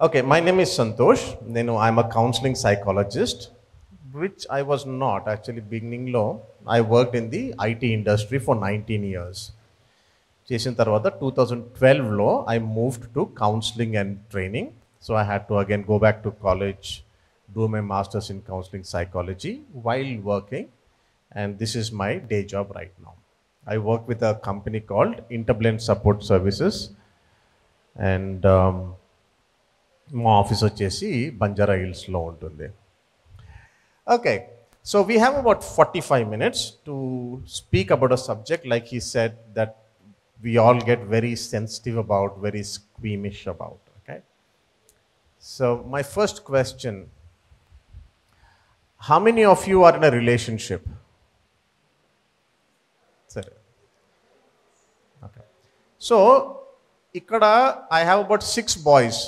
Okay, my name is Santosh. I'm a counseling psychologist, which I was not actually beginning low. I worked in the IT industry for 19 years. చేసిన తర్వాత 2012లో I moved to counseling and training. So I had to again go back to college, do my master's in counseling psychology while working, and this is my day job right now. I work with a company called Interblend Support Services, and మా office వచ్చేసి బంజారా హిల్స్లో ఉంటుంది. Okay, so we have about 45 minutes to speak about a subject like he said that we all get very sensitive about, very squeamish about. Okay, so my first question: how many of you are in a relationship? Sir, okay. So, ikkada I have about 6 boys.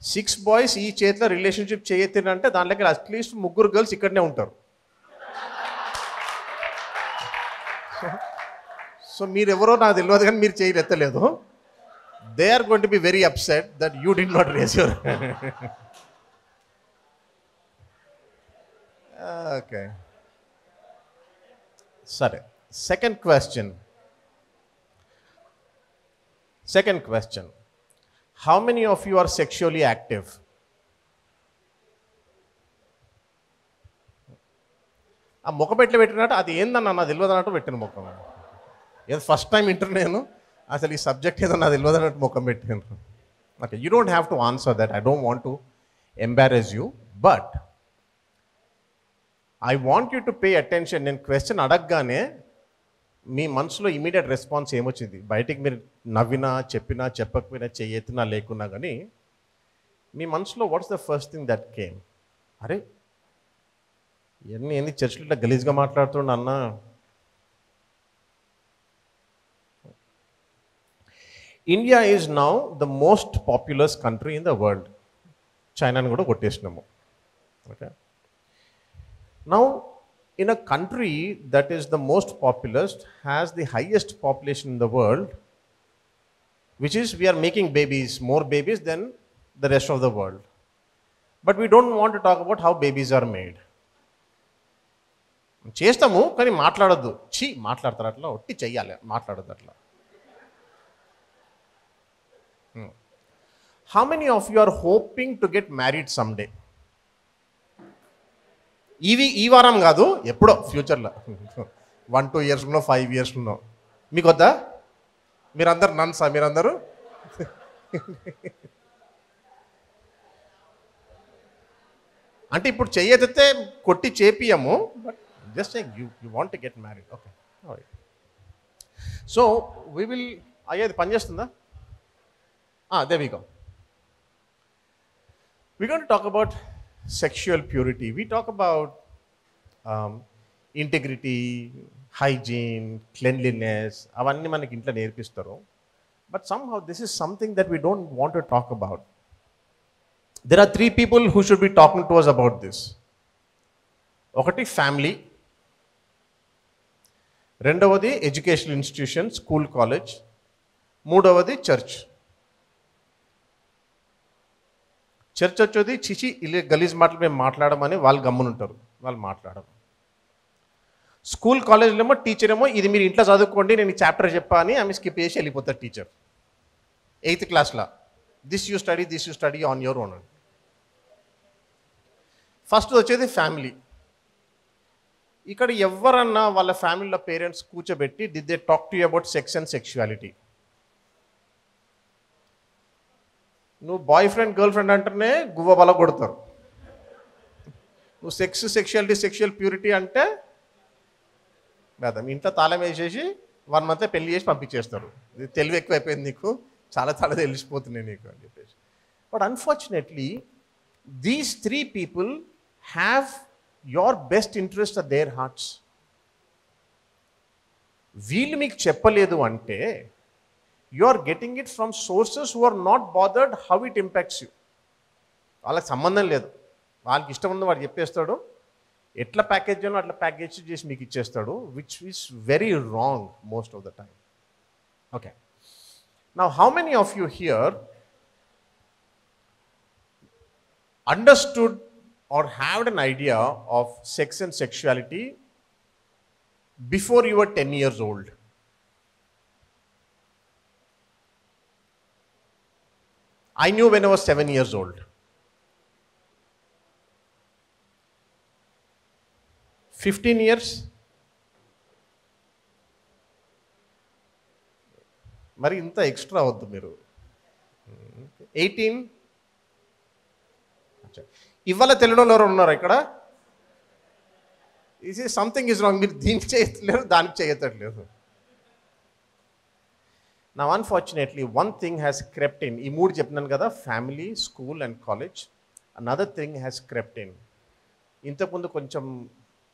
6 boys ఈ చేతిలో relationship చేయొద్దంటే దాంట్లోకి at least 3 girls ఇక్కడనే ఉంటారు. So మీరు ఎవరో నాకు తెలియదు కానీ మీరు చేయి ఎత్తలేదు. They are going to be very upset that you did not raise your. Okay, సరే. Second question, how many of you are sexually active? ఆ ముఖం పెట్టినట్టు అది ఏందన్నా నాకు తెలియదు అన్నట్టు పెట్టిన ముఖం. ఏదో ఫస్ట్ టైం వింటున్నా నేను, అసలు ఈ సబ్జెక్ట్ ఏదో నాకు తెలియదు అన్నట్టు ముఖం పెట్టాను. Okay, you don't have to answer that. I don't want to embarrass you, but I want you to pay attention. నేను క్వశ్చన్ అడగగానే మీ మనసులో ఇమీడియట్ రెస్పాన్స్ ఏమొచ్చింది? బయటికి మీరు నవ్వినా, చెప్పినా, చెప్పకపోయినా, చెయ్యెత్తినా, లేకున్నా కానీ మీ మనసులో what's the first thing that came? అరే ఏంది చర్చిలో ఇట్లా గలీజ్గా మాట్లాడుతుండ అన్న. India is now the most populous country in the world. చైనాని కూడా కొట్టేసినాము. Okay, now in a country that is the most populous, has the highest population in the world, which is we are making babies, more babies than the rest of the world. But we don't want to talk about how babies are made. చేస్తాము కానీ మాట్లాడొద్దు. మాట్లాడతారు అట్లా, ఒట్టి చెయ్యాలి, మాట్లాడొద్దు అట్లా. How many of you are hoping to get married someday? ఈ వారం కాదు, ఎప్పుడో ఫ్యూచర్లో, 1-2 yearsలో, 5 yearsలో. మీకు వద్దా? మీరందరూ నన్సా? మీరందరూ అంటే ఇప్పుడు చెయ్యెత్తితే కొట్టి చేపియము, but just you want to get married. Okay, so we will. అయ్యేది పని చేస్తుందా? They we go. We going to talk about sexual purity. We talk about integrity, hygiene, cleanliness. అన్నీ మనకి ఇంట్లో నేర్పిస్తారు. But somehow this is something that we don't want to talk about. There are 3 people who should be talking to us about this. ఒకటి family, రెండవది educational institution, school, college, మూడవది church. Church వచ్చేది చిచి ఇలా గలీజ్ మాటలు మేము మాట్లాడమని వాళ్ళు గమ్మునుంటారు, వాళ్ళు మాట్లాడరు. స్కూల్, కాలేజ్లో ఏమో టీచర్ ఏమో ఇది మీరు ఇంట్లో చదువుకోండి, నేను ఈ చాప్టర్ చెప్పా అని ఆమె స్కిప్ చేసి వెళ్ళిపోతారు టీచర్. 8th క్లాస్లో this you study on your own. First వచ్చేది ఫ్యామిలీ. ఇక్కడ ఎవరన్నా వాళ్ళ ఫ్యామిలీలో పేరెంట్స్ కూర్చోబెట్టి did they talk to you about sex and sexuality? నువ్వు బాయ్ ఫ్రెండ్, గర్ల్ ఫ్రెండ్ అంటేనే గువ్వ బల కొడతారు. నువ్వు సెక్షువల్ ప్యూరిటీ అంటే కదా ఇంట్లో తాళం వేసేసి 1 month పెళ్లి చేసి పంపించేస్తారు. తెలివి ఎక్కువైపోయింది నీకు, చాలా తెలిసిపోతున్నాయి నీకు అని చెప్పేసి. But unfortunately these 3 people have your best interest at their hearts. వీళ్ళు మీకు చెప్పలేదు అంటే you are getting it from sources who are not bothered how it impacts you. వాళ్ళకి సంబంధం లేదు, వాళ్ళకి ఇష్టం ఉంది వాడు చెప్పేస్తాడు, ఎట్లా ప్యాకేజ్ చేయాలో అట్లా ప్యాకేజ్ చేసి మీకు ఇచ్చేస్తాడు, which is very wrong most of the time. Okay, now how many of you here understood or had an idea of sex and sexuality before you were 10 years old? I knew when I was 7 years old. 15 years? మరి ఇంత extra వద్దు మీరు. 18? ఇవాళ తెలియడం ఎవరు ఉన్నారు ఇక్కడ? ఇది సంథింగ్ ఈజ్ రాంగ్. మీరు దీనికి చేయట్లేదు, దానికి చేయట్లేదు. Now unfortunately one thing has crept in. ఈ మూడు చెప్పినాను కదా, family, school and college. Another thing has crept in. ఇంతకుముందు కొంచెం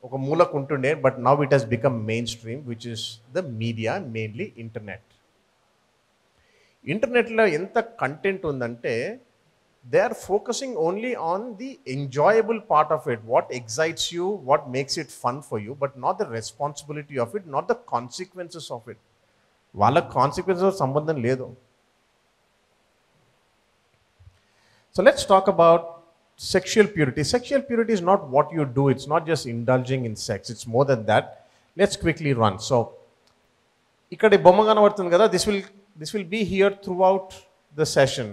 ఒక మూలకు ఉంటుండే, but now it has become mainstream, which is the media, mainly internet. ఇంటర్నెట్లో ఎంత కంటెంట్ ఉందంటే they are focusing only on the enjoyable part of it, what excites you, what makes it fun for you, but not the responsibility of it, not the consequences of it. వాళ్ళకి consequences సంబంధం లేదు. So let's talk about sexual purity. Sexual purity is not what you do. It's not just indulging in sex. It's more than that. Let's quickly run. So, ikkada bomma kanavartundi kada. This will be here throughout the session.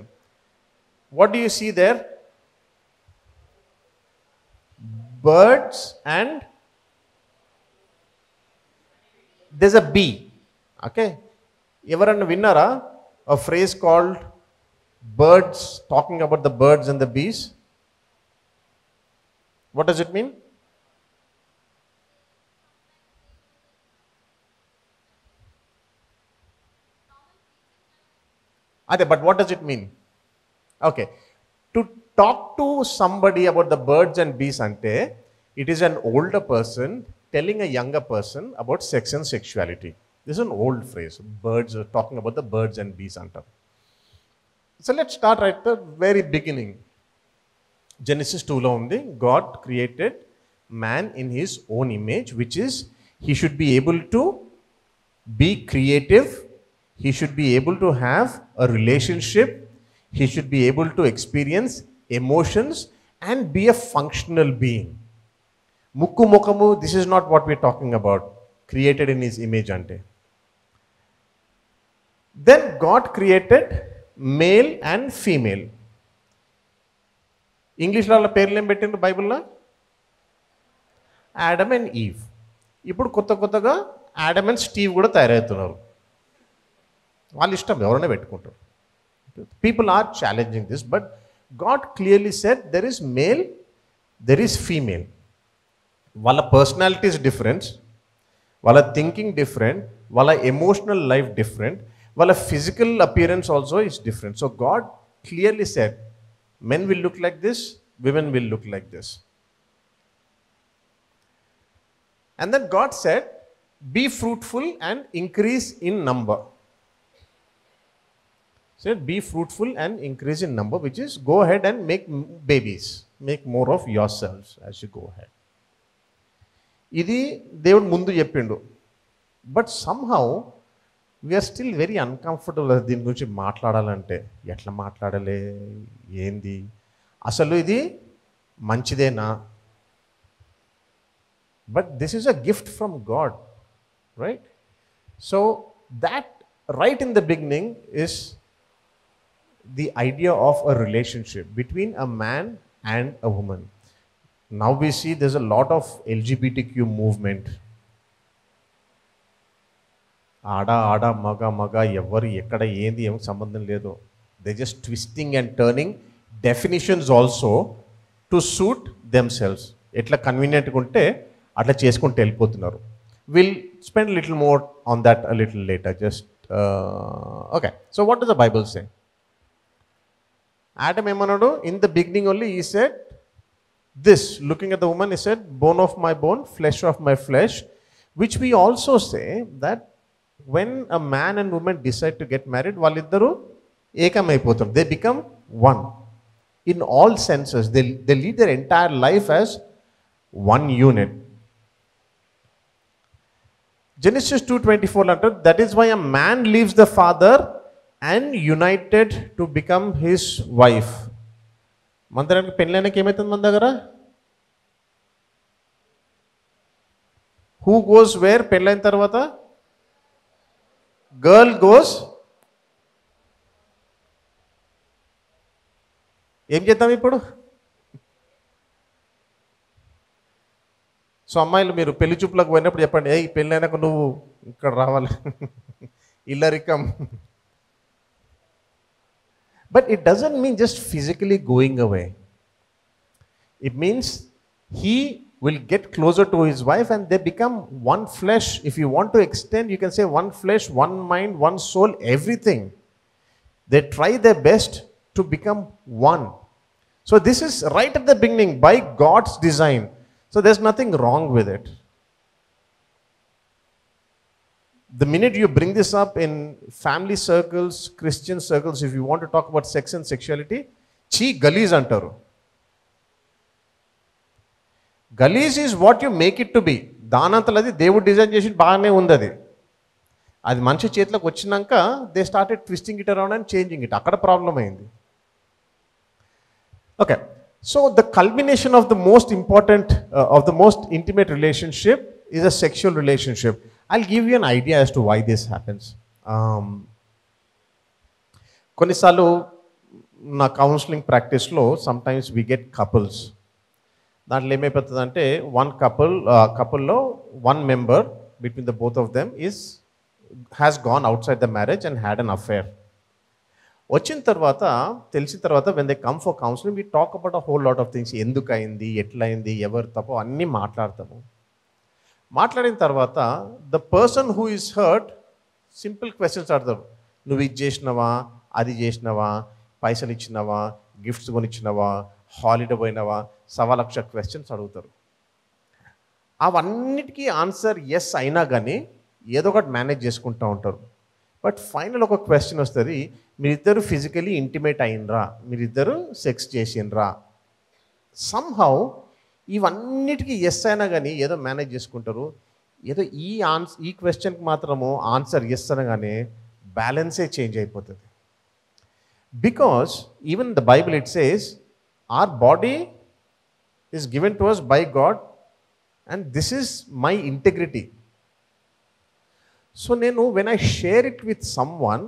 What do you see there? Birds and there's a bee. Okay. Evaranna vinnara a phrase called birds, talking about the birds and the bees? What does it mean? But what does it mean? Okay. To talk to somebody about the birds and bees ante, it is an older person telling a younger person about sex and sexuality. This is an old phrase. Birds are talking about the birds and bees anta. So let's start right at the very beginning. Genesis 2 lo undi, God created man in his own image, which is he should be able to be creative, he should be able to have a relationship, he should be able to experience emotions and be a functional being. Mukku mokamu, this is not what we're talking about. Created in his image ante. Then God created male and female. ఇంగ్లీష్లో వాళ్ళ పేర్లు ఏం పెట్టిండ్రు బైబిల్లో? Adam and Eve. ఇప్పుడు కొత్తగా Adam and Steve కూడా తయారవుతున్నారు. వాళ్ళ ఇష్టం, ఎవరైనా పెట్టుకుంటారు. People are challenging this, but God clearly said there is male, there is female. వాళ్ళ పర్సనాలిటీస్ డిఫరెంట్, వాళ్ళ థింకింగ్ డిఫరెంట్, వాళ్ళ ఎమోషనల్ లైఫ్ డిఫరెంట్, వాళ్ళ physical appearance also is different. So God clearly said men will look like this, women will look like this. And then God said, be fruitful and increase in number. Said, be fruitful and increase in number, which is go ahead and make babies, make more of yourselves as you go ahead. Idi దేవుడు ముందు చెప్పిండు, but somehow we are still very uncomfortable దీని గురించి మాట్లాడాలంటే. ఎట్లా మాట్లాడాలి, ఏంది, అసలు ఇది మంచిదేనా? But this is a gift from God, right? So that right in the beginning is the idea of a relationship between a man and a woman. Now we see there's a lot of LGBTQ movement. ఆడ మగ ఎవరు ఎక్కడ ఏంది ఏమి సంబంధం లేదు. They just twisting and turning definitions also to suit themselves. ఎట్లా కన్వీనియంట్గా ఉంటే అట్లా చేసుకుంటూ వెళ్ళిపోతున్నారు. Will spend little more on that a little later. Just okay. So what does the Bible say? Adam ఏమన్నాడు? In the beginning only he said this, looking at the woman, he said bone of my bone, flesh of my flesh, which we also say that when a man and woman decide to get married, వాళ్ళిద్దరూ ఏకమైపోతారు. They become one in all senses. They lead their entire life as one unit. Genesis 2:24 అంటారు, that is why a man leaves the father and united to become his wife. మందిరానికి పెళ్ళైనాక ఏమవుతుంది మన దగ్గర? Who goes wear పెళ్ళైన తర్వాత? Girl goes. ఏం చేద్దాం ఇప్పుడు? సో అమ్మాయిలు మీరు పెళ్లి చూపులకు పోయినప్పుడు చెప్పండి, ఏ పెళ్ళైనాక నువ్వు ఇక్కడ రావాలి, ఇల్లరికం. But it doesn't mean just physically going away. It means he will get closer to his wife and they become one flesh. If you want to extend, you can say one flesh, one mind, one soul, everything. They try their best to become one. So this is right at the beginning by God's design. So there's nothing wrong with it. The minute you bring this up in family circles, Christian circles, if you want to talk about sex and sexuality, chi galis antaru. గలీజ్ is what you make it to be. దానంతలది దేవుడు design చేసి బాగానే ఉంది. అది మనిషి చేతిలోకి వచ్చినాక they started twisting it around and changing it. అక్కడ ప్రాబ్లం అయింది. Okay, so the culmination of the most important of the most intimate relationship is a sexual relationship. I'll give you an idea as to why this happens. కొన్నిసార్లు నా counselling ప్రాక్టీస్లో sometimes we get couples. దాంట్లో ఏమైపోతుందంటే కపుల్లో one member between the both of them has gone outside the marriage and had an affair. వచ్చిన తర్వాత తెలిసిన తర్వాత when they come for counselling we talk about a whole lot of things. ఎందుకు అయింది, ఎట్లయింది, ఎవరు తప్పో అన్నీ మాట్లాడతాము. మాట్లాడిన తర్వాత the person who is hurt simple questions అడతారు. నువ్వు ఇది చేసినావా, అది చేసినావా, పైసలు ఇచ్చినావా, గిఫ్ట్స్ కొనిచ్చినావా, హాలిడే పోయినావా, 1,00,000 క్వశ్చన్స్ అడుగుతారు. అవన్నిటికీ ఆన్సర్ ఎస్ అయినా కానీ ఏదో ఒకటి మేనేజ్ చేసుకుంటూ ఉంటారు. బట్ ఫైనల్ ఒక క్వశ్చన్ వస్తుంది, మీరిద్దరు ఫిజికలీ ఇంటిమేట్ అయినరా, మీరిద్దరు సెక్స్ చేసినరా. సమ్హౌ ఇవన్నిటికీ ఎస్ అయినా కానీ ఏదో మేనేజ్ చేసుకుంటారు. ఏదో ఈ క్వశ్చన్కి మాత్రము ఆన్సర్ ఎస్ అనగానే బ్యాలెన్సే చేంజ్ అయిపోతుంది. Because even the Bible it says our body is given to us by God and this is my integrity. So when I share it with someone,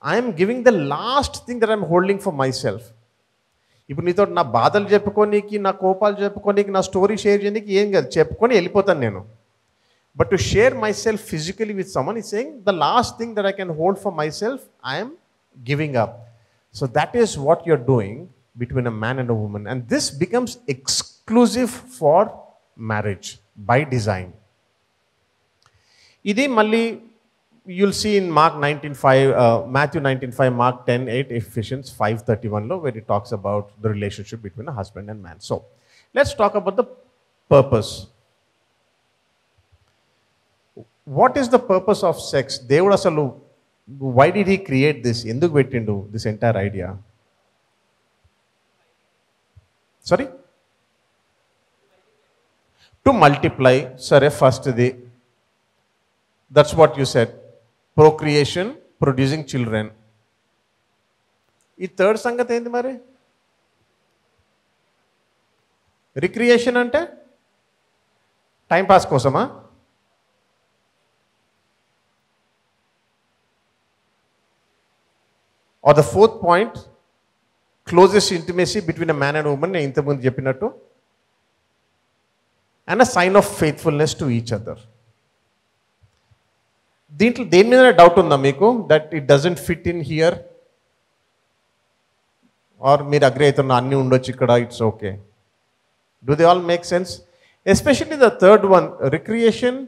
I am giving the last thing that I am holding for myself. ఇప్పుడు నీతో నా బాధలు చెప్పుకోనీకి, నా కోపాలు చెప్పుకోనీకి, నా story share చేయడానికి ఏం కాదు, చెప్పుకొని వెళ్ళిపోతాను నేను. But to share my self physically with someone is saying the last thing that I can hold for my self I am giving up. So that is what you're doing between a man and a woman, and this becomes exclusive for marriage by design. Idi malli you'll see in Mark 19:5, Matthew 19:5, Mark 10:8, Ephesians 5:31 lo, where it talks about the relationship between a husband and man. So let's talk about the purpose. What is the purpose of sex? Devudu asalu why did he create this? Enduku pettindu this entire idea? Sorry? To multiply. Sare, first that's what you said. Procreation, producing children. ఈ third సంగతి ఏంది మరి? Recreation అంటే timepass కోసమా? Or the fourth point, closest intimacy between a man and woman, నేను ఇంతకుముందు చెప్పినట్టు, and a sign of faithfulness to each other. దీంట్లో దేని మీద డౌట్ ఉందా మీకు that it doesn't fit in here? Or మీరు అగ్రీ అవుతున్నా అన్నీ ఉండొచ్చు ఇక్కడ, it's okay? Do they all make sense? Especially the third one, recreation.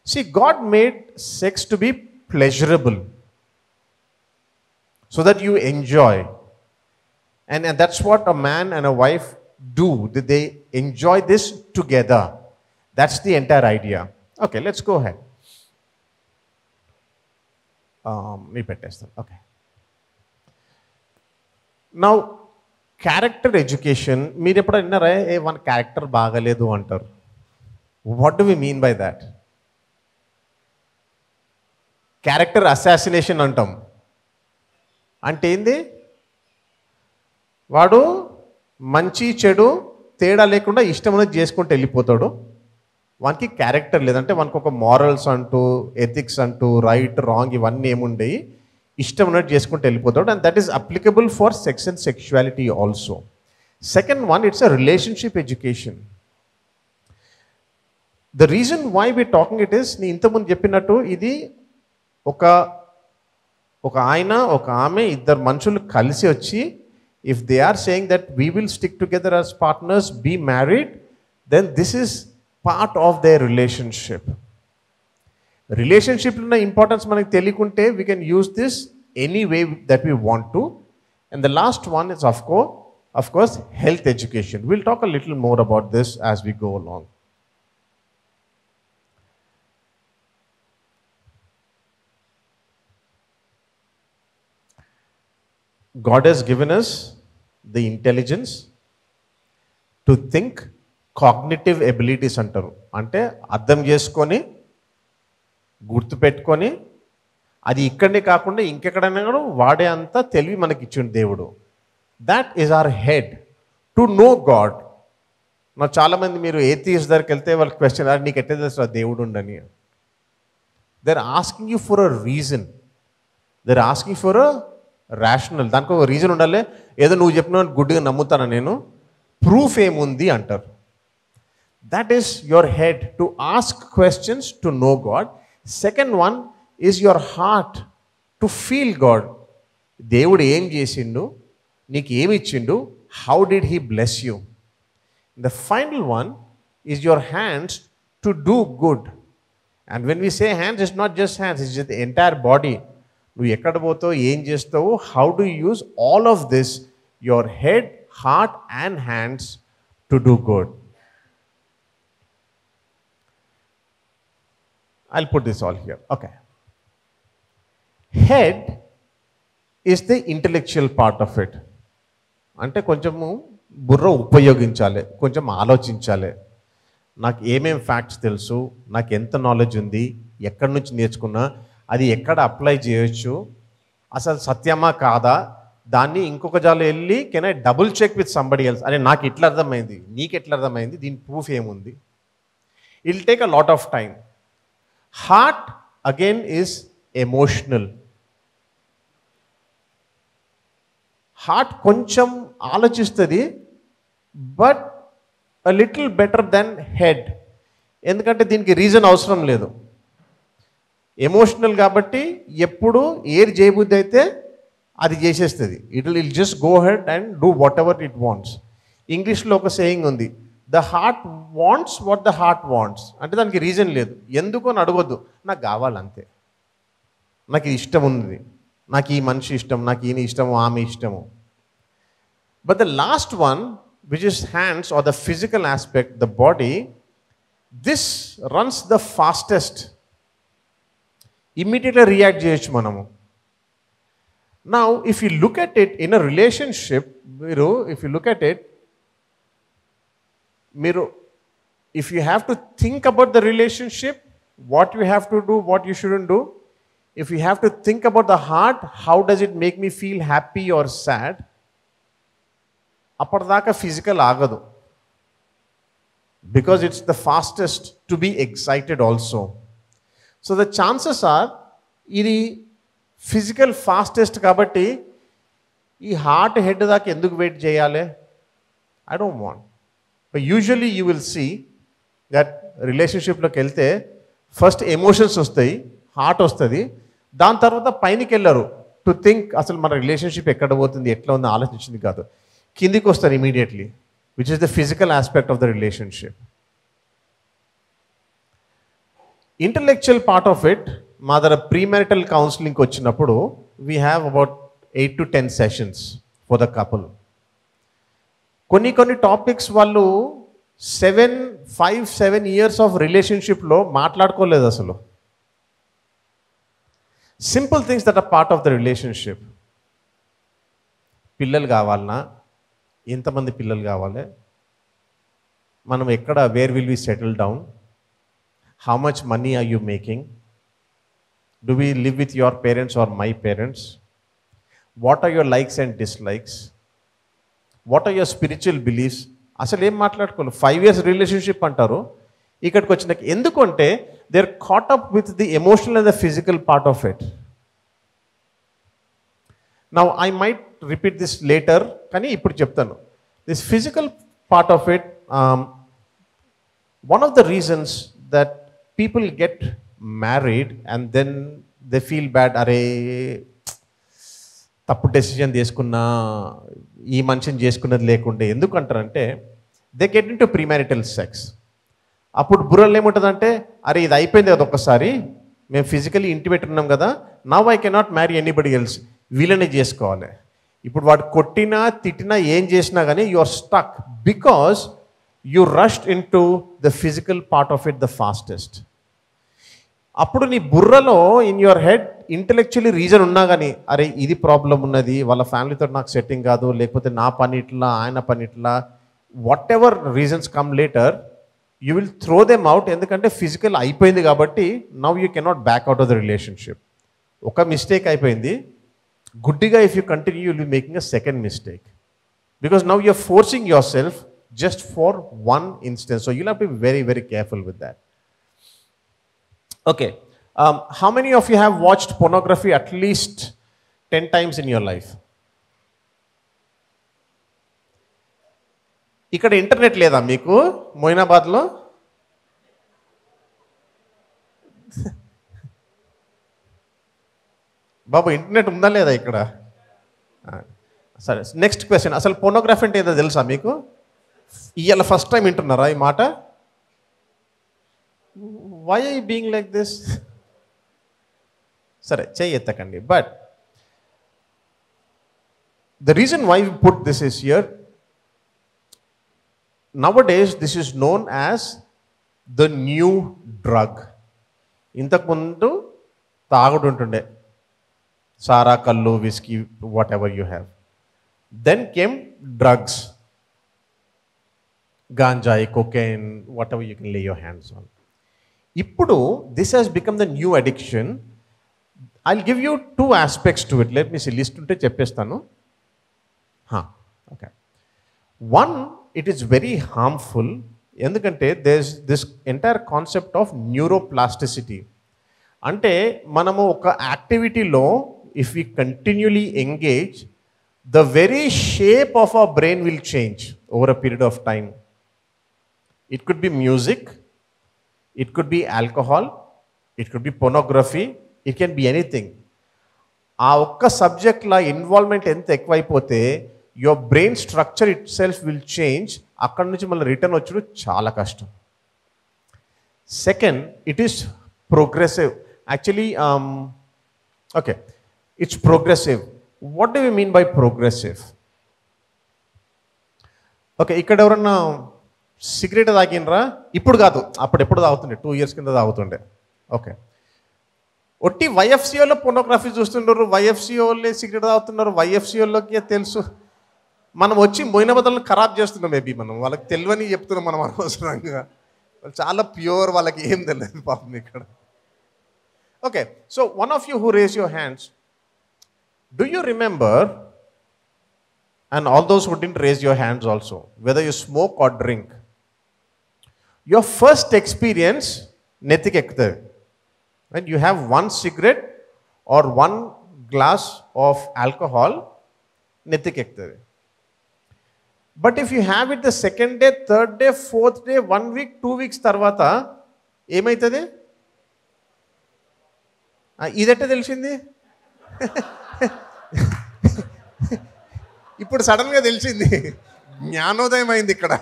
See, God made sex to be pleasurable so that you enjoy. And that's what a man and a wife do. They enjoy this together. That's the entire idea. Okay, let's go ahead. Okay. Now, character education. మీరు ఎప్పుడు అన్నారా one character బాగలేదు అంటారు? What do we mean by that? Character assassination అంటాం. అంటే ఏంది? వాడు మంచి చెడు తేడా లేకుండా ఇష్టం అనేది చేసుకుంటూ వెళ్ళిపోతాడు. వానికి క్యారెక్టర్ లేదంటే వానికి ఒక మారల్స్ అంటూ, ఎథిక్స్ అంటూ, రైట్ రాంగ్ ఇవన్నీ ఏముండయి, ఇష్టం ఉన్నట్టు చేసుకుంటూ వెళ్ళిపోతాడు. And that is applicable for sex and sexuality also. Second one, it's a relationship education. The reason why we talking it is, నేను ఇంతకుముందు చెప్పినట్టు ఇది ఒక ఆయన ఒక ఆమె ఇద్దరు మనుషులు కలిసి వచ్చి, if they are saying that we will stick together as partners, be married, then this is part of their relationship. రిలేషన్షిప్లో ఉన్న ఇంపార్టెన్స్ మనకు తెలియకుంటే we can use this any way that we want to. And the last one is of course health education. We'll talk a little more about this as we go along. God has given us the intelligence to think, cognitive abilities అంటారు. అంటే అర్థం చేసుకొని, గుర్తుపెట్టుకొని, అది ఇక్కడనే కాకుండా ఇంకెక్కడైనా కూడా వాడే అంత తెలివి మనకి ఇచ్చిండు దేవుడు. That is our head to know God. నా చాలామంది మీరు ఏథియిస్ట్ దగ్గరికి వెళ్తే వాళ్ళకి క్వశ్చన్, నీకు ఎట్లా తెలుసు దేవుడు ఉండని. They are asking you for a reason, they are asking for a rational. దానికి ఒక రీజన్ ఉండాలి. ఏదో నువ్వు చెప్పిన గుడ్డిగా నమ్ముతాను నేను, ప్రూఫ్ ఏముంది అంటారు. That is your head to ask questions to know God. Second one is your heart to feel God. దేవుడు ఏం చేసిండు, నీకు ఏమి ఇచ్చిండు, how did he bless you. The final one is your hands to do good. And when we say hands, it's not just hands, it's the entire body. నువ్వు ఎక్కడ పోతావు, ఏం చేస్తావు, how do use all of this, your head, heart and hands to do good. I'll put this all here. Okay. Head is the intellectual part of it. అంటే కొంచెము బుర్ర ఉపయోగించాలి, కొంచెం ఆలోచించాలి. నాకు ఏమేం ఫ్యాక్ట్స్ తెలుసు, నాకు ఎంత నాలెడ్జ్ ఉంది, ఎక్కడి నుంచి నేర్చుకున్నా, అది ఎక్కడ అప్లై చేయొచ్చు, అసలు సత్యమా కాదా, దాన్ని ఇంకొక జాలో వెళ్ళి can I double check with somebody else. అరే నాకు ఎట్లా అర్థమైంది, నీకు ఎట్లా అర్థమైంది, దీని ప్రూఫ్ ఏముంది. It will take a lot of time. Heart again is emotional. Heart కొంచెం ఆలోచిస్తుంది, but a little better than head. ఎందుకంటే దీనికి రీజన్ అవసరం లేదు. ఎమోషనల్ కాబట్టి ఎప్పుడు ఏది చేయబుద్ధి అయితే అది చేసేస్తుంది. It will just go head and do what ever it wants. ఇంగ్లీష్లో ఒక సేయింగ్ ఉంది, the heart wants what the heart wants. అంటే దానికి రీజన్ లేదు, ఎందుకు అని అడగొద్దు, నాకు కావాలంతే, నాకు ఇది ఇష్టం ఉంది, నాకు ఈ మనిషి ఇష్టం, నాకు ఈయన ఇష్టము, ఆమె ఇష్టము. But the last one which is hands are the physical aspect, the body, this runs the fastest. ఇమ్మీడియట్గా రియాక్ట్ చేయొచ్చు మనము. Now if you look at it in a relationship, if you look at it, if you have to think about the relationship, what you have to do, what you shouldn't do, if you have to think about the heart, how does it make me feel happy or sad, appadaka physical agadu, because it's the fastest to be excited also. So the chances are idi physical fastest kabatti ee heart head daaka enduku wait cheyale, I don't want. But usually you will see that రిలేషన్షిప్లోకి వెళ్తే first emotions వస్తాయి, heart వస్తుంది, దాని తర్వాత పైనకి వెళ్ళరు to think అసలు మన relationship ఎక్కడ పోతుంది, ఎట్లా ఉంది ఆలోచించింది కాదు, కిందికి వస్తారు immediately, which is the physical aspect of the relationship. Intellectual part of it, మా దగ్గర ప్రీమెరిటల్ కౌన్సిలింగ్కి వచ్చినప్పుడు we have about 8 to 10 sessions for the couple. కొన్ని టాపిక్స్ వాళ్ళు 5-7 years ఆఫ్ రిలేషన్షిప్లో మాట్లాడుకోలేదు అసలు. Simple things that are part of the relationship. పిల్లలు కావాలన్నా, ఎంతమంది పిల్లలు కావాలి, మనం ఎక్కడ, where will we settle down, how much money are you making, do we live with your parents or my parents, what are your likes and dislikes, what are your spiritual beliefs, అసలు ఏం మాట్లాడుకోవాలి. 5 years relationship అంటారు. ఇక్కడికి వచ్చినాక ఎందుకంటే they are caught up with the emotional and the physical part of it. Now I might repeat this later, కానీ ఇప్పుడు చెప్తాను. This physical part of it, one of the reasons that people get married and then they feel bad, అరే తప్పు decision తీసుకున్నా, ఈ మనిషిని చేసుకున్నది లేకుంటే, ఎందుకంటారంటే they get in to premarital sex. అప్పుడు బుర్రలు ఏముంటుందంటే, అరే ఇది అయిపోయింది కదా ఒక్కసారి, మేము ఫిజికలీ ఇంటిమేట్ ఉన్నాం కదా, now I cannot marry anybody else, వీళ్ళనే చేసుకోవాలి. ఇప్పుడు వాడు కొట్టినా తిట్టినా ఏం చేసినా కానీ you are stuck because you rushed in to the physical part of it the fastest. అప్పుడు నీ బుర్రలో in your head intellectually reason ఉన్నా కానీ, అరే ఇది ప్రాబ్లం ఉన్నది, వాళ్ళ ఫ్యామిలీతో నాకు సెట్టింగ్ కాదు, లేకపోతే నా పని ఇట్లా, ఆయన పని ఇట్లా, whatever reasons come later, you will throw them out. ఎందుకంటే ఫిజికల్ అయిపోయింది కాబట్టి now you cannot back out of the relationship. ఒక మిస్టేక్ అయిపోయింది, గుడ్డిగా if you continue you will be making a second mistake because now you're forcing yourself just for one instance. So you'll have to be very, very careful with that. Okay. How many of you have watched pornography at least 10 times in your life? ఇక్కడ internet లేదా మీకు మొయినాబాద్లో? బాబు internet ఉందా లేదా ఇక్కడ? సరే, next question. అసలు pornography అంటే ఏదో తెలుసా మీకు? ఇవాళ ఫస్ట్ టైం వింటున్నారా ఈ మాట? Why are you being like this? సరే, చెయ్యి ఎత్తకండి. But the reason why we put this is here, nowadays this is known as the new drug. ఇంతకుముందు తాగుడు ఉంటుండే, సారా, కళ్ళు, whisky, whatever you have. Then came drugs, ganja, cocaine, whatever you can lay your hands on. Ippudu this has become the new addiction. I'll give you 2 aspects to it. Let me see, list unte cheppestanu. Okay. One, it is very harmful endukante there's this entire concept of neuroplasticity. Ante manamu oka activity lo if we continually engage, the very shape of our brain will change over a period of time. It could be music, it could be alcohol, it could be pornography, it can be anything. ఆ ఒక్క సబ్జెక్ట్ల involvement ఎంత ఎక్కువైపోతే your brain structure itself will change. అక్కడ నుంచి మళ్ళీ return వచ్చుడు చాలా కష్టం. Second, it is progressive. Actually okay, it's progressive. What do you mean by progressive? Okay, ఇక్కడ ఎవరన్నా సిగరెట్ తాగినరా? ఇప్పుడు కాదు, అప్పుడెప్పుడు తాగుతుండే, 2 years కింద తాగుతుండే. ఓకే, ఒట్టి వైఎఫ్సిఓలో పోర్నోగ్రఫీ చూస్తుంటారు, వైఎఫ్సిఓలే సిగరెట్ తాగుతున్నారు, వైఎఫ్సిఓలోకి తెలుసు. మనం వచ్చి మొయినాబాద్లను ఖరాబ్ చేస్తున్నాం. మేబీ మనం వాళ్ళకి తెలియని చెప్తున్నాం మనం అనవసరంగా. వాళ్ళు చాలా ప్యూర్, వాళ్ళకి ఏం తెలియదు పాపం ఇక్కడ. Okay, so one of you who raise your hands, do you remember, and all those who didn't raise your hands also, whether you smoke or drink, your first experience netik ekkuthadi, when you have 1 cigarette or 1 glass of alcohol, netik ekkuthadi. But if you have it the second day, third day, fourth day, 1 week, 2 weeks tarvata emaitadi? Idette telishindi? ఇప్పుడు సడన్గా తెలిసింది, జ్ఞానోదయం అయింది ఇక్కడ.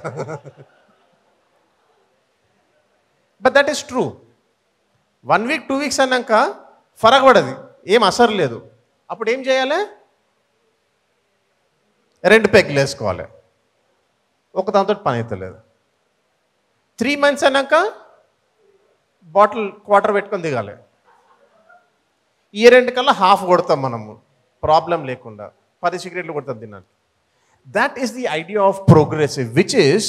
But that is true. 1 week, 2 weeks అన్నాక ఫరక్ పడది, ఏం అసలు లేదు. అప్పుడు ఏం చేయాలి? 2 పెగ్గులు వేసుకోవాలి. ఒక దాంతో పని అవుతలేదు. 3 months అన్నాక బాటిల్ క్వార్టర్ పెట్టుకొని దిగాలి. ఈ 2 కల్లా హాఫ్ కొడతాం మనము, ప్రాబ్లం లేకుండా. 10 సిగరెట్లు కొడతాం తిన్నాను. That is the idea of progressive, which is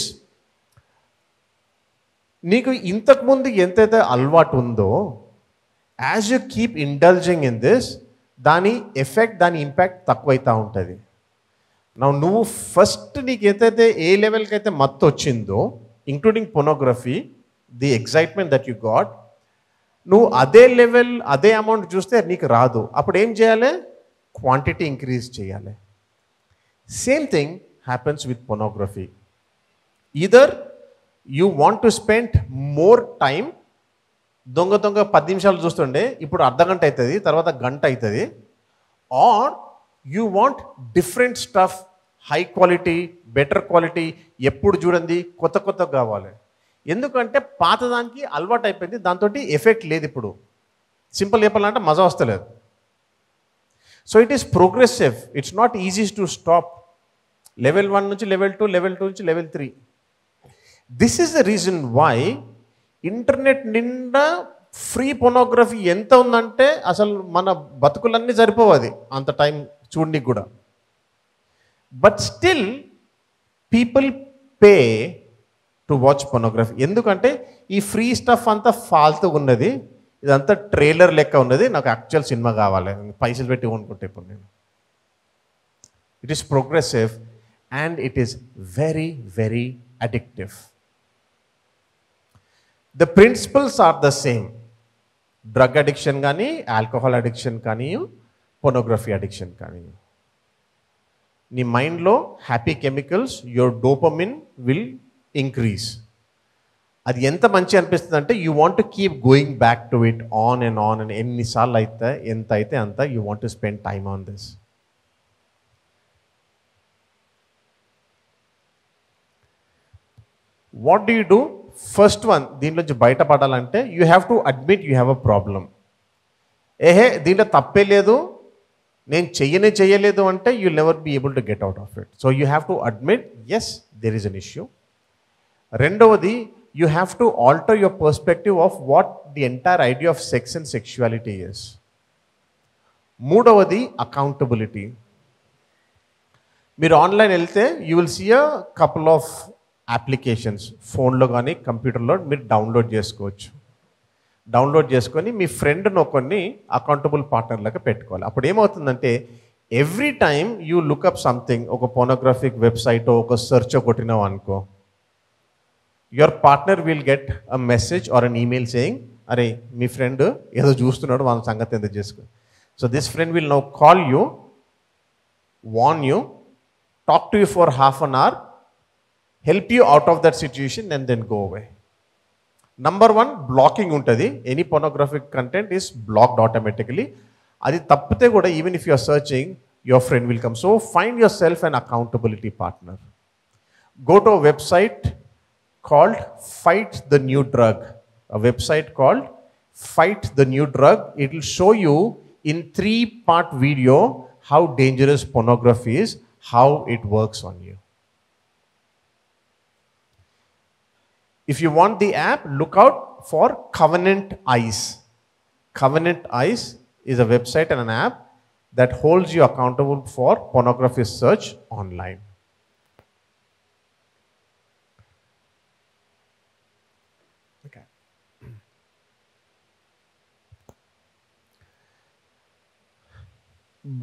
నీకు ఇంతకుముందు ఎంతైతే అలవాటు ఉందో, as you keep indulging in this, దాని ఎఫెక్ట్, దాని ఇంపాక్ట్ తక్కువైతూ ఉంటుంది. నువ్వు ఫస్ట్ నీకు ఏదైతే ఏ లెవెల్కి అయితే మత్తు వచ్చిందో, including pornography, the excitement that you got, నువ్వు అదే లెవెల్ అదే అమౌంట్ చూస్తే నీకు రాదు. అప్పుడు ఏం చేయాలి? క్వాంటిటీ ఇంక్రీజ్ చేయాలి. Same thing happens with pornography. Either you want to spend more time, దొంగ 10 నిమిషాలు చూస్తుండే ఇప్పుడు అర్ధగంట అవుతుంది, తర్వాత గంట అవుతుంది. Are you want different stuff, high quality, better quality, ఎప్పుడు చూడండి కొత్త కావాలి. ఎందుకంటే పాతదానికి అలవాటు అయిపోయింది, దాంతో ఎఫెక్ట్ లేదు. ఇప్పుడు సింపుల్ చెప్పాలంటే మజా వస్తలేదు. So it is progressive, it's not easy to stop. Level 1 నుంచి లెవెల్ 2, లెవెల్ 2 నుంచి level 3. This is the reason why internet నిండా ఫ్రీ పొనోగ్రఫీ ఎంత ఉందంటే అసలు మన బతుకులన్నీ సరిపోవది అంత టైం చూడడానికి కూడా. But still people pay to watch pornography. ఎందుకంటే ఈ ఫ్రీ స్టఫ్ అంతా ఫాల్తుగా ఉన్నది, ఇదంతా ట్రైలర్ లెక్క ఉన్నది, నాకు యాక్చువల్ సినిమా కావాలి, పైసలు పెట్టి కొనుక్కుంటే ఇప్పుడు నేను. It is progressive and it is very very addictive. The principles are the same. Drug addiction కానీ, ఆల్కహాల్ అడిక్షన్ కానీ, పొనోగ్రఫీ అడిక్షన్ కానీ. నీ మైండ్లో happy chemicals, your dopamine will increase. అది ఎంత మంచి అనిపిస్తుంది అంటే you want to keep going back to it on and on and ఎన్నిసార్లు అయితే ఎంత అయితే అంత you want to spend time on this. What do you do? First one, దీంట్లోంచి బయటపడాలంటే you have to admit you have a problem. దీంట్లో తప్పే లేదు, నేను చేయలేదు అంటే you never be able to get out of it. So you have to admit as there is an issue. రెండవది, you have to alter your perspective of what the entire idea of sex and sexuality is. మూడవది, accountability. మీరు online వెళ్తే you will see a couple of applications, ఫోన్లో కానీ కంప్యూటర్లో మీరు download చేసుకోవచ్చు. Download చేసుకొని మీ ఫ్రెండ్ను ఒకరిని అకౌంటబుల్ పార్ట్నర్లాగా పెట్టుకోవాలి. అప్పుడు ఏమవుతుందంటే every time you look up something, ఒక పోనోగ్రఫిక్ వెబ్సైట్ ఒక సెర్చ్ కొట్టినావు అనుకో, your partner will get a message or an email saying, అరే మీ ఫ్రెండ్ ఏదో చూస్తున్నాడు, వాళ్ళ సంగతి ఎంత చేసుకో. So this friend will now call you, warn you, talk to you for half an hour, help you out of that situation and then go away. Number 1, blocking ఉంటుంది. Any pornographic content is blocked automatically. అది తప్పితే కూడా even if you are searching, your friend will come. So find yourself an accountability partner. Go to a website called Fight the New Drug. A website called Fight the New Drug. It will show you in 3-part video how dangerous pornography is, how it works on you. If you want the app, look out for Covenant Eyes. Covenant Eyes is a website and an app that holds you accountable for pornography search online.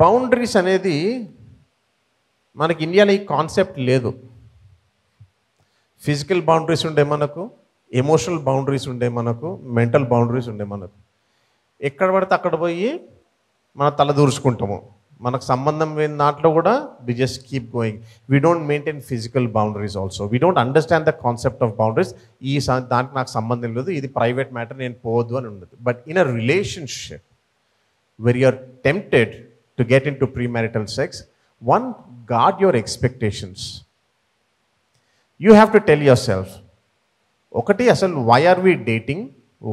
Boundaries అనేది మనకి ఇండియాలో ఈ concept లేదు. Physical boundaries ఉండే మనకు, emotional boundaries ఉండే మనకు, mental boundaries ఉండే మనకు. ఎక్కడ పడితే అక్కడ పోయి మన తల దూర్చుకుంటాము. మనకు సంబంధం లేని దాంట్లో కూడా we just keep going. We don't maintain physical boundaries also. We don't understand the concept of boundaries. దానికి నాకు సంబంధం లేదు, ఇది ప్రైవేట్ మ్యాటర్, నేను పోవద్దు అని ఉండదు. But in a relationship where you are tempted to get into premarital sex, one, guard your expectations. You have to tell yourself, okati asal why are we dating,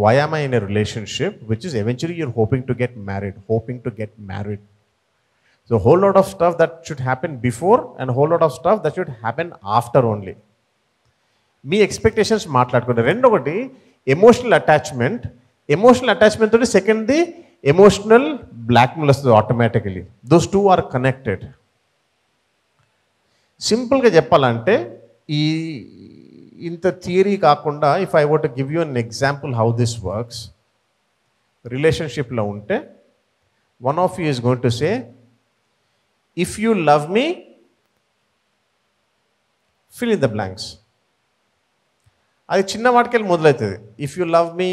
why am I in a relationship, which is eventually you're hoping to get married. So a whole lot of stuff that should happen before and a whole lot of stuff that should happen after only. మీ expectations మాట్లాడుకుంటే. రెండొకటి emotional attachment తోటి సెకండ్ది emotional blackmail వస్తుంది automatically. Those 2 are connected. సింపుల్గా చెప్పాలంటే ఈ ఇంత థియరీ కాకుండా if I want to give you an example how this works, రిలేషన్షిప్లో ఉంటే one of you is going to say, if you love me fill in the blanks. అది చిన్న వాటికెళ్ళి మొదలవుతుంది. If you love me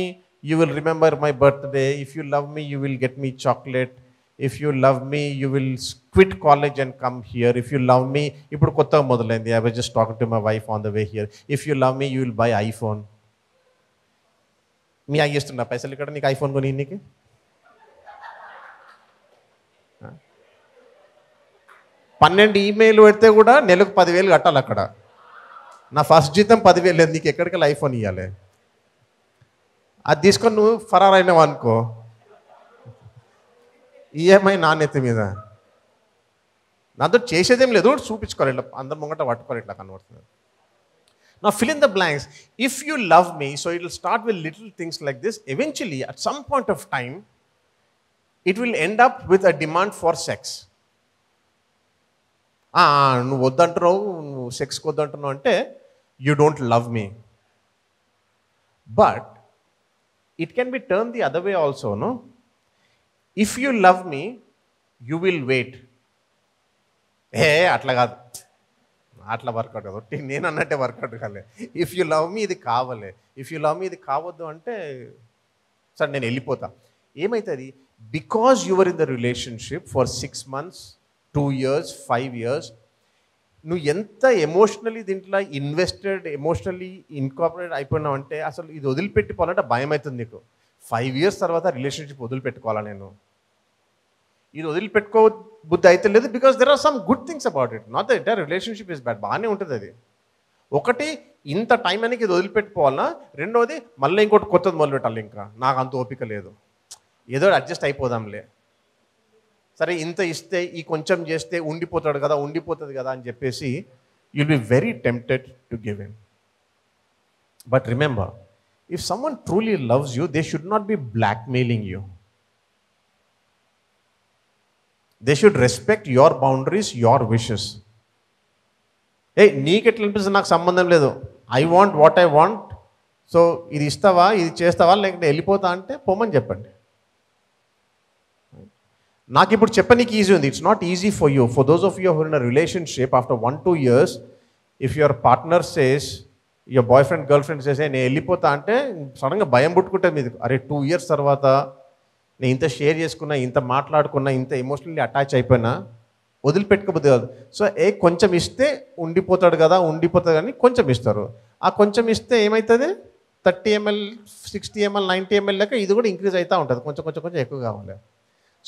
you will remember my birthday, if you love me you will get me chocolate, if you love me you will quit college and come here, if you love me ఇప్పుడు కొత్తగా మొదలైంది, I was just talking to my wife on the way here, if you love me you will buy iPhone. మీ అయ్యేస్తున్నా పైసలు ఇక్కడ నీకు iPhone కొని నీకు 12 ఈమెయిల్ పెడితే కూడా నెలకు 10,000 కట్టాలి అక్కడ. నా ఫస్ట్ జీతం 10,000 లేదు, నీకు ఎక్కడికి ఐఫోన్ ఇవ్వాలి. అది తీసుకొని నువ్వు ఫరార్ అయినావు అనుకో, ఈఎంఐ నాణ్యత మీద. నాతో చేసేదేం లేదు, చూపించుకోవాలి ఇట్లా అందరి ముంగట పట్టుకోవాలి, ఇట్లా కనబడుతుంది. Now fill in the blanks. If you love me, so it will start with little things like this. Eventually, at some point of time, it will end up with a demand for sex. నువ్వు వద్దంటున్నావు, నువ్వు సెక్స్కి వద్దంటున్నావు అంటే you don't love me. But it can be turned the other way also, no? If you love me you will wait. అట్లా కాదు, అట్లా work out కాదు, నేను అన్నట్టే వర్కౌట్ కాలే. ఇఫ్ యూ లవ్ మీ ఇది కావాలి, ఇఫ్ యూ లవ్ మీ ఇది కావద్దు అంటే సరే నేను వెళ్ళిపోతా. ఏమవుతుంది? Because your in the relationship for 6 months, 2 years, 5 years, నువ్వు ఎంత ఎమోషనలీ దీంట్లో ఇన్వెస్టెడ్, ఎమోషనలీ ఇన్కార్పొరేట్ అయిపోయినావు అంటే అసలు ఇది వదిలిపెట్టుకోవాలంటే భయం అవుతుంది నీకు. 5 years తర్వాత రిలేషన్షిప్ వదిలిపెట్టుకోవాలా నేను, ఇది వదిలిపెట్టుకో బుద్ధి అయితే లేదు. Because there are some good things about it, not the entire relationship is bad, బాగానే ఉంటుంది అది. ఒకటి ఇంత టైం అనేది ఇది వదిలిపెట్టుకోవాలన్నా, రెండవది మళ్ళీ ఇంకోటి కొత్తది మొదలు పెట్టాలి. ఇంకా నాకు అంత ఓపిక లేదు, ఏదో అడ్జస్ట్ అయిపోదాంలే, సరే ఇంత ఇస్తే ఈ కొంచెం చేస్తే ఉండిపోతాడు కదా, ఉండిపోతుంది కదా అని చెప్పేసి you'll be very tempted to give him. But remember, if someone truly loves you, they should not be blackmailing you. They should respect your boundaries, your wishes. నీకు ఎట్లా అనిపిస్తుంది నాకు సంబంధం లేదు, I want what I want, so ఇది ఇస్తావా, ఇది చేస్తావా, లేకపోతే వెళ్ళిపోతా అంటే పొమ్మని చెప్పండి. నాకు ఇప్పుడు చెప్పనీకి ఈజీ ఉంది, it's not easy for you. For those of you who in a relationship after 1-2 years, if your partner says, your boy friend girl friend says నేను వెళ్ళిపోతా అంటే సడన్గా భయం పుట్టుకుంటుంది మీది. అరే 2 years తర్వాత నేను ఇంత షేర్ చేసుకున్నా, ఇంత మాట్లాడుకున్నా, ఇంత ఎమోషనల్లీ అటాచ్ అయిపోయినా వదిలిపెట్టుకోబోద్దు కాదు. సో కొంచెం ఇస్తే ఉండిపోతాడు కదా, ఉండిపోతుంది కానీ కొంచెం ఇస్తారు. ఆ కొంచెం ఇస్తే ఏమవుతుంది, 30 ml, 60 ml, 90 ml లెక్క ఇది కూడా ఇంక్రీజ్ అవుతూ ఉంటుంది, కొంచెం కొంచెం కొంచెం ఎక్కువ కావాలి.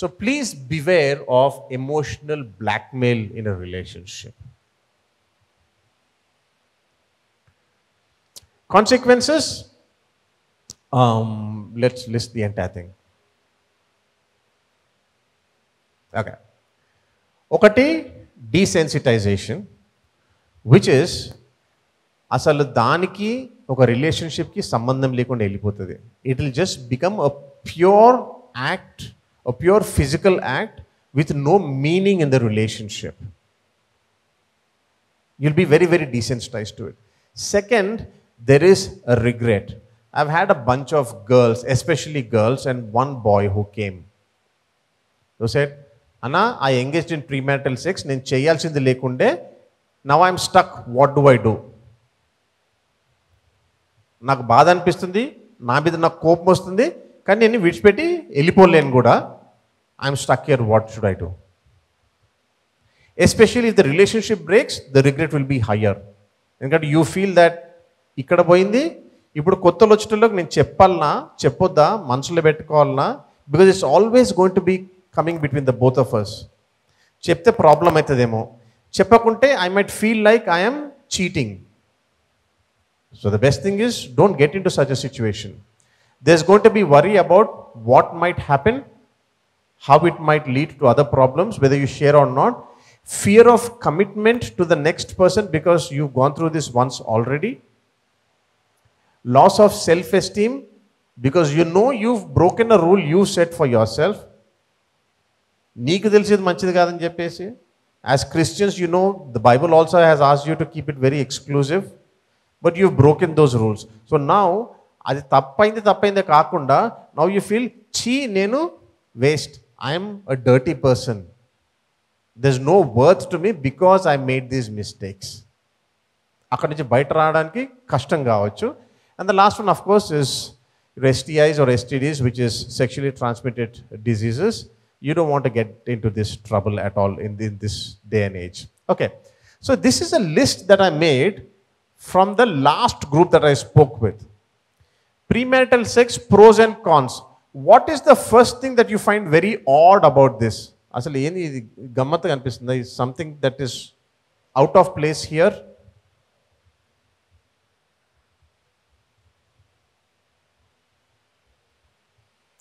So please beware of emotional blackmail in a relationship. Consequences, let's list the entire thing. Okay. ఒకటి desensitization, which is అసలు దానికి ఒక రిలేషన్షిప్కి సంబంధం లేకుండా వెళ్ళిపోతుంది. It will just become a pure act, a pure physical act with no meaning in the relationship. You'll be very, very desensitized to it. Second, there is a regret. I've had a bunch of girls, especially girls, and one boy who came. Who said, Anna, I engaged in premarital sex, నేను చేయాల్సింది లేకుండే, now I'm stuck, what do I do? నాకు బాధ అనిపిస్తుంది, నా మీద నాకు కోపం వస్తుంది, కానీ నేను విడిచిపెట్టి వెళ్ళిపోలేను కూడా. I'm stuck here, what should I do? Especially if the relationship breaks, the regret will be higher. ఎందుకంటే you feel that ఇక్కడ పోయింది, ఇప్పుడు కొత్తలు వచ్చేటోళ్ళకి నేను చెప్పాలనా చెప్పొద్దా, మనసులో పెట్టుకోవాలనా, because it's always going to be coming between the both of us. చెప్తే ప్రాబ్లం అవుతుందేమో, చెప్పకుంటే I might feel like I'm cheating. So the best thing is don't get in to such a situation. There is going to be worry about what might happen, how it might lead to other problems, whether you share or not. Fear of commitment to the next person because you've gone through this once already. Loss of self-esteem because you know you've broken a rule you set for yourself. నీకు తెలిసేది మంచిది కాదని చెప్పేసి. As Christians, you know the Bible also has asked you to keep it very exclusive, but you've broken those rules. So now అది తప్పైందే కాకుండా now you feel నేను waste, I am a dirty person, there's no worth to me because I made these mistakes. అక్కడి నుంచి బయట రావడానికి కష్టం కావచ్చు. And the last one of course is STIs or STDs, which is sexually transmitted diseases. You don't want to get into this trouble at all in this day and age. Okay, so this is a list that I made from the last group that I spoke with. Premarital sex, pros and cons. What is the first thing that you find very odd about this? Asalu ఏంది ఇది గమ్మత్తుగా అనిపిస్తుంది? Is something that is out of place here?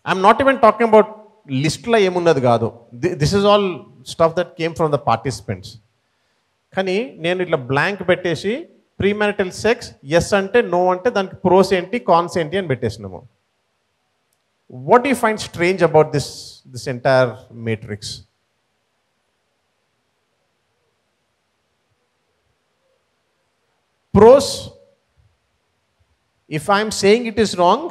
I'm not even talking about లిస్ట్లో ఏమున్నది కాదు. This is all stuff that came from the participants. కానీ నేను ఇట్లా బ్లాంక్ పెట్టేసి ప్రీమారిటల్ సెక్స్ ఎస్ అంటే నో అంటే దానికి ప్రోస్ ఏంటి కాన్స్ ఏంటి అని పెట్టేసినాము. What you find strange about this entire matrix? Pros, if I am saying it is wrong,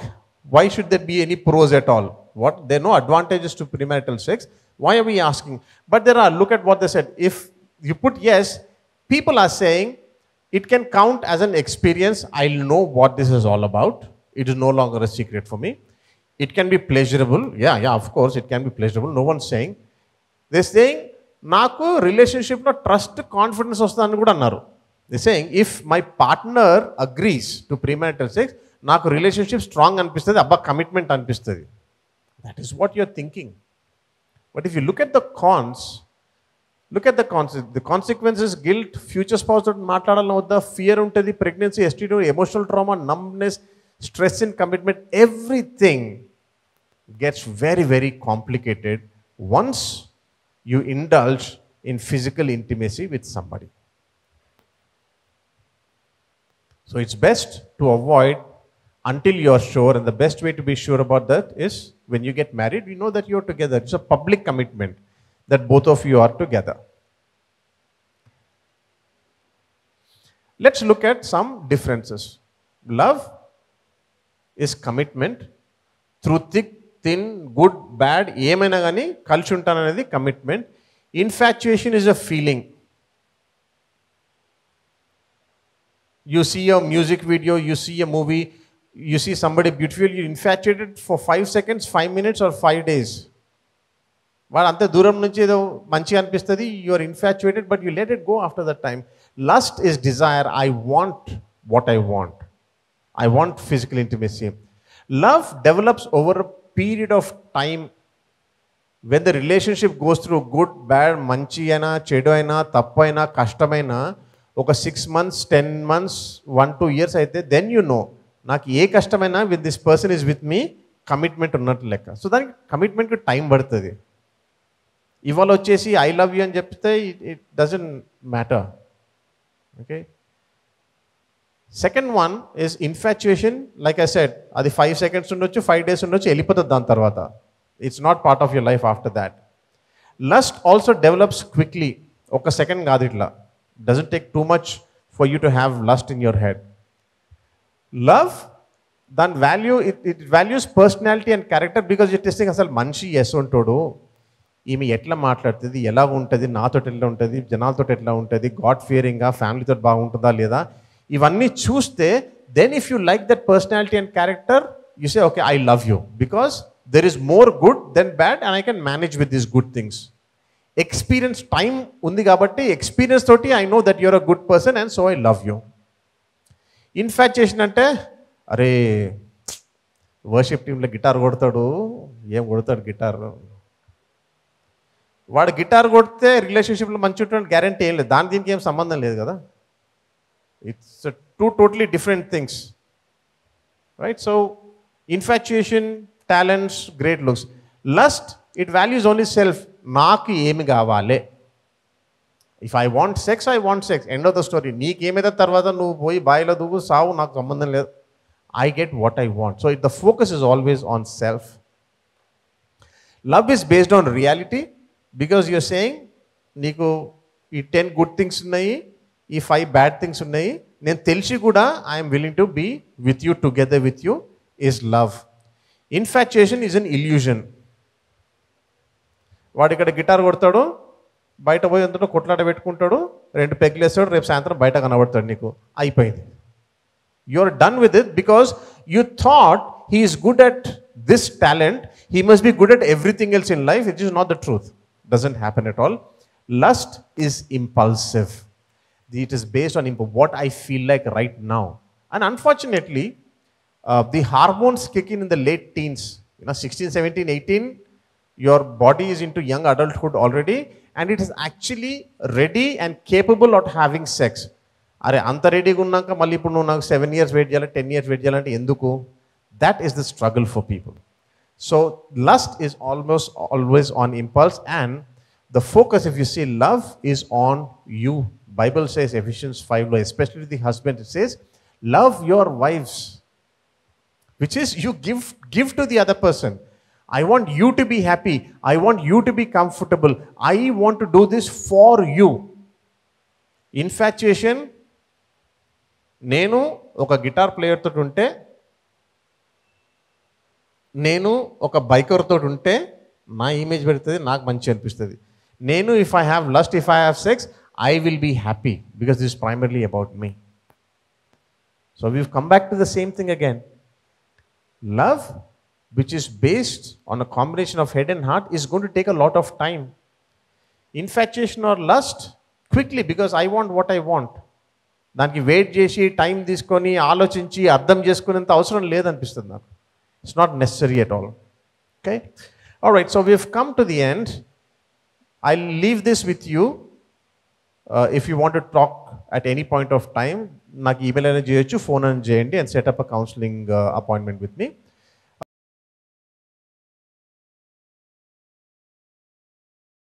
why should there be any pros at all? What? There are no advantages to premarital sex. Why are we asking? But there are, look at what they said. If you put yes, people are saying it can count as an experience. I'll know what this is all about. It is no longer a secret for me. It can be pleasurable. Yeah, of course, it can be pleasurable. No one's saying. They're saying, నాకు రిలేషన్షిప్లో trust confidence వస్తుందని కూడా అన్నారు. They're saying, if my partner agrees to premarital sex, నాకు relationship strong అనిపిస్తుంది, అబ్బా commitment అనిపిస్తుంది. That is what you're thinking. But if you look at the cons, the consequences, guilt, future spouse తోటి మాట్లాడాలని వద్దా, ఫియర్ ఉంటుంది, pregnancy, STD, emotional trauma, numbness, stress in commitment, everything gets very, very complicated once you indulge in physical intimacy with somebody. So it's best to avoid until you're sure, and the best way to be sure about that is when you get married, you know that you're together. It's a public commitment that both of you are together. Let's look at some differences. Love is commitment. Through thick, thin, good, bad, ఏమైనా కానీ కలిసి ఉంటాననేది commitment. Infatuation is a feeling. You see a music video, you see a movie, you see somebody beautiful, you're infatuated for 5 seconds, 5 minutes or 5 days. వాడు అంత దూరం నుంచి ఏదో మంచిగా అనిపిస్తుంది, you are infatuated, but you let it go after that time. Lust is desire. I want what I want. I want physical intimacy. Love develops over a period of time. When the relationship goes through good, bad, మంచి అయినా చెడు అయినా తప్పు అయినా కష్టమైనా ఒక 6 months, 10 months, 1-2 years అయితే then you know నాకు ఏ కష్టమైనా with this person is with me commitment ఉన్నట్టు లెక్క. సో దానికి కమిట్మెంట్కి టైం పడుతుంది. ఇవాళ వచ్చేసి ఐ లవ్ యూ అని చెప్తే it doesn't matter. Okay, second one is infatuation. Like I said, అది 5 seconds ఉండొచ్చు, 5 days ఉండొచ్చు, వెళ్ళిపోతుంది దాని తర్వాత. It's not part of your life after that. Lust also develops quickly. ఒక సెకండ్ కాదు, ఇట్లా doesn't take too much for you to have lust in your head. Love, then value, it values personality and character because you're testing అసలు మనిషి yes ఉంటాడు, ఈమె ఎట్లా మాట్లాడుతుంది, ఎలా ఉంటుంది, నాతో ఎట్లా ఉంటుంది, జనాలతో ఎట్లా ఉంటుంది, గాడ్ ఫియరింగ్గా, ఫ్యామిలీతో బాగుంటుందా లేదా, ఇవన్నీ చూస్తే then if you like that personality and character you say okay I love you because there is more good than bad and I can manage with these good things. Experience time ఉంది కాబట్టి experience తోటి I know that your a good person and so I love you. Infatuation అంటే అరే worship టీంలో guitar కొడతాడు, ఏం కొడతాడు guitar, వాడు గిటార్ కొడితే రిలేషన్షిప్లో మంచి ఉంటుంది గ్యారంటీ ఏం లేదు, దాని దీనికి ఏం సంబంధం లేదు కదా. It's two totally different things, right? So infatuation, talents, great looks. Lust, it values only self. నాకు ఏమి కావాలి, if I want sex I want sex, end of the story. నీకేమైతే తర్వాత నువ్వు పోయి బాయిలో దువ్వు సావు, నాకు సంబంధం లేదు. I get what I want. So the focus is always on self. Love is based on reality because you're saying, నీకు ఈ 10 good things ఉన్నాయి, ఈ 5 bad things ఉన్నాయి, నేను తెలిసి కూడా I'm willing to be with you, together with you, is love. Infatuation is an illusion. వాడు ఇక్కడ గిటార్ కొడతాడు, బయట పోయి అందులో కొట్లాట పెట్టుకుంటాడు, 2 పెగ్గులు వేస్తాడు, రేపు సాయంత్రం బయట కనబడతాడు నీకు, అయిపోయింది. You're done with it because you thought he is good at this talent, he must be good at everything else in life, which is not the truth. Doesn't happen at all. Lust is impulsive. It is based on what I feel like right now. And unfortunately, the hormones kick in the late teens. 16, 17, 18, your body is into young adulthood already, and it is actually ready and capable of having sex. అరే అంత రెడీగా ఉన్నాక మళ్ళీ ఇప్పుడు నువ్వు నాకు 7 years wait చేయాలి, 10 years wait చేయాలంటే ఎందుకు? That is the struggle for people. So lust is almost always on impulse, and the focus if you see love is on you. Bible says Ephesians 5లో, especially the husband, it says love your wifes, which is you give to the other person. I want you to be happy, I want you to be comfortable, I want to do this for you. Infatuation, నేను ఒక guitar player తోటి ఉంటే, నేను ఒక biker తోటి ఉంటే నా image పెడుతుంది, నాకు మంచి అనిపిస్తుంది. నేను if I have lust, if I have sex, I will be happy because this is primarily about me. So we've come back to the same thing again. Love, which is based on a combination of head and heart, is going to take a lot of time. Infatuation or lust, quickly, because I want what I want. దానికి wait చేసి time తీసుకొని ఆలోచించి అర్థం చేసుకునేంత అవసరం లేదనిపిస్తుంది నాకు. It's not necessary at all. Okay, alright, so we have come to the end. I leave this with you. If you want to talk at any point of time, నాకు email అయినా చేయొచ్చు, ఫోన్ అయినా చేయండి, and set up a counseling appointment with me.